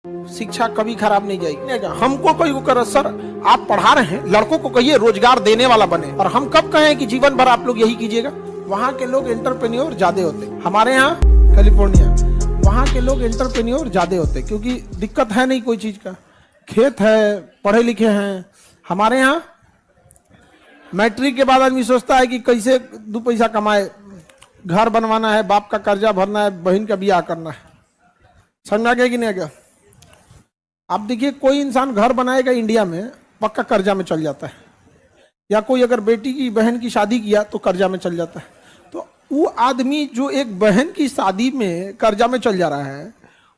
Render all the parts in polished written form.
शिक्षा कभी खराब नहीं जाएगी। हमको कोई वो कर सर आप पढ़ा रहे हैं, लड़कों को कहिए रोजगार देने वाला बने, और हम कब कहें कि जीवन भर आप लोग यही कीजिएगा। वहाँ के लोग एंटरप्रेन्योर ज्यादा होते, हमारे यहाँ कैलिफोर्निया वहाँ के लोग एंटरप्रेन्योर ज्यादा होते, क्योंकि दिक्कत है नहीं कोई चीज का, खेत है, पढ़े लिखे हैं। हमारे यहाँ मैट्रिक के बाद आदमी सोचता है कि कैसे दो पैसा कमाए, घर बनवाना है, बाप का कर्जा भरना है, बहन का ब्याह करना है। समझा गया कि नहीं गया? आप देखिए कोई इंसान घर बनाएगा इंडिया में पक्का कर्जा में चल जाता है, या कोई अगर बेटी की बहन की शादी किया तो कर्जा में चल जाता है। तो वो आदमी जो एक बहन की शादी में कर्जा में चल जा रहा है,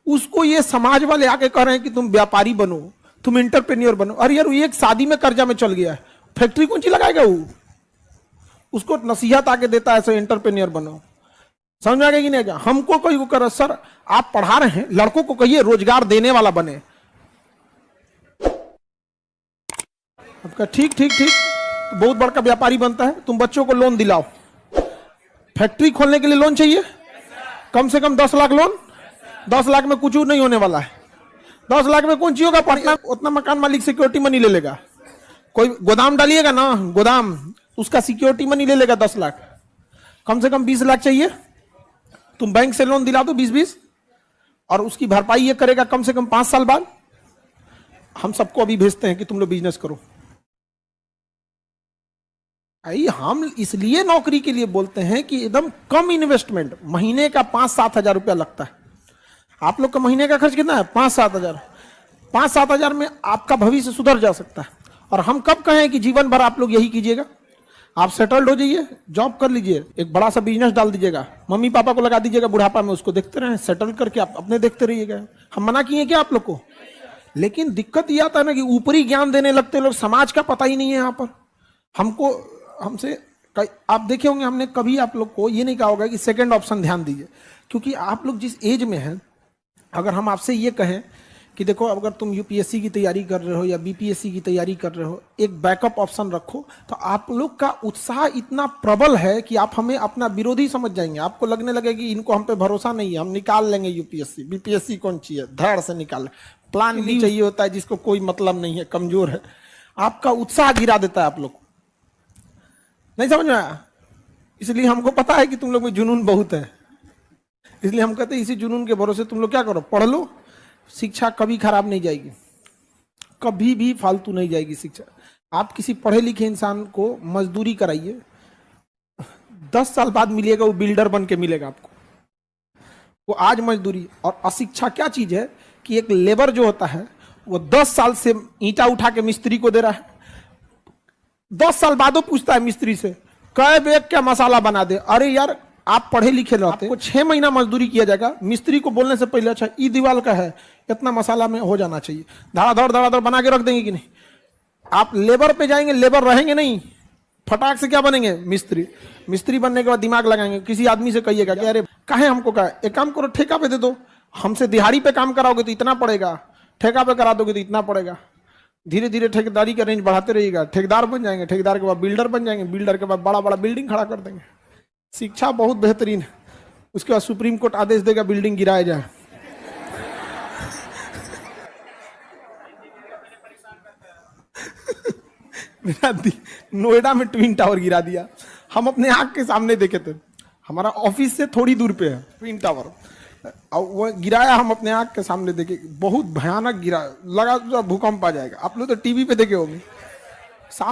उसको ये समाज वाले आके कह रहे हैं कि तुम व्यापारी बनो, तुम एंटरप्रेन्योर बनो। अरे यार ये एक शादी में कर्जा में चल गया है, फैक्ट्री कौन सी लगाएगा वो? उसको नसीहत आके देता है ऐसे एंटरप्रेन्योर बनो। समझ आ गया कि नहीं? हमको कोई वो कर सर आप पढ़ा रहे हैं, लड़कों को कहिए रोजगार देने वाला बने। आपका ठीक ठीक ठीक तो बहुत बड़ा व्यापारी बनता है। तुम बच्चों को लोन दिलाओ, फैक्ट्री खोलने के लिए लोन चाहिए, कम से कम 10 लाख लोन। 10 लाख में कुछ नहीं होने वाला है। 10 लाख में कौन सी होगा पढ़ना? उतना मकान मालिक सिक्योरिटी मनी ले लेगा। कोई गोदाम डालिएगा ना, गोदाम, उसका सिक्योरिटी मनी ले लेगा 10 लाख। कम से कम 20 लाख चाहिए। तुम बैंक से लोन दिला दो 20-20, और उसकी भरपाई ये करेगा कम से कम 5 साल बाद। हम सबको अभी भेजते हैं कि तुम लोग बिजनेस करो। आई हम इसलिए नौकरी के लिए बोलते हैं कि एकदम कम इन्वेस्टमेंट, महीने का 5-7 हजार रुपया लगता है। आप लोग का महीने का खर्च कितना है? 5-7 हजार। 5-7 हजार में आपका भविष्य सुधर जा सकता है। और हम कब कहें कि जीवन भर आप लोग यही कीजिएगा? आप सेटल्ड हो जाइए, जॉब कर लीजिए, एक बड़ा सा बिजनेस डाल दीजिएगा, मम्मी पापा को लगा दीजिएगा, बुढ़ापा में उसको देखते रहें, सेटल करके आप अपने देखते रहिएगा। हम मना किए क्या आप लोग को? लेकिन दिक्कत यह आता है ना कि ऊपरी ज्ञान देने लगते लोग, समाज का पता ही नहीं है। यहाँ पर हमको हमसे आप देखे होंगे, हमने कभी आप लोग को ये नहीं कहा होगा कि सेकंड ऑप्शन ध्यान दीजिए, क्योंकि आप लोग जिस एज में हैं, अगर हम आपसे ये कहें कि देखो अगर तुम यूपीएससी की तैयारी कर रहे हो या बीपीएससी की तैयारी कर रहे हो, एक बैकअप ऑप्शन रखो, तो आप लोग का उत्साह इतना प्रबल है कि आप हमें अपना विरोधी समझ जाएंगे। आपको लगने लगे कि इनको हम पे भरोसा नहीं है, हम निकाल लेंगे यूपीएससी बीपीएससी कौन चाहिए, धड़ से निकाल। प्लान भी चाहिए होता है जिसको कोई मतलब नहीं है, कमजोर है। आपका उत्साह गिरा देता है आप लोग। नहीं समझ में आया? इसलिए हमको पता है कि तुम लोग में जुनून बहुत है, इसलिए हम कहते हैं इसी जुनून के भरोसे तुम लोग क्या करो, पढ़ लो। शिक्षा कभी खराब नहीं जाएगी, कभी भी फालतू नहीं जाएगी शिक्षा। आप किसी पढ़े लिखे इंसान को मजदूरी कराइए, 10 साल बाद मिलेगा वो बिल्डर बन के मिलेगा आपको। वो आज मजदूरी। और अशिक्षा क्या चीज है कि एक लेबर जो होता है वो 10 साल से ईंटा उठा के मिस्त्री को दे रहा है, 10 साल बाद वो पूछता है मिस्त्री से कै बैग क्या मसाला बना दे। अरे यार आप पढ़े लिखे रहते, आपको 6 महीना मजदूरी किया जाएगा, मिस्त्री को बोलने से पहले अच्छा ई दीवार का है, इतना मसाला में हो जाना चाहिए, धड़ाधड़ बना के रख देंगे कि नहीं? आप लेबर पे जाएंगे, लेबर रहेंगे नहीं, फटाक से क्या बनेंगे? मिस्त्री। मिस्त्री बनने के बाद दिमाग लगाएंगे। किसी आदमी से कहिएगा कि अरे काहे हमको कहा, एक काम करो ठेका पे दे दो, हमसे दिहाड़ी पे काम कराओगे तो इतना पड़ेगा, ठेका पे करा दोगे तो इतना पड़ेगा। धीरे धीरे ठेकेदारी का रेंज बढ़ाते रहिएगा, ठेकेदार बन जाएंगे, ठेकेदार के बाद बिल्डर बन जाएंगे, बिल्डर के बाद बड़ा बड़ा बिल्डिंग खड़ा कर देंगे। शिक्षा बहुत बेहतरीन है। उसके बाद सुप्रीम कोर्ट आदेश देगा बिल्डिंग गिराया जाए। मेरा नोएडा में ट्विन टावर गिरा दिया, हम अपने आंख के सामने देखे थे, हमारा ऑफिस से थोड़ी दूर पे है ट्विन टावर, और वो गिराया हम अपने आंख के सामने देखे, बहुत भयानक गिरा, लगा भूकंप आ जाएगा। आप लोग तो टीवी पे देखे होंगे। सामने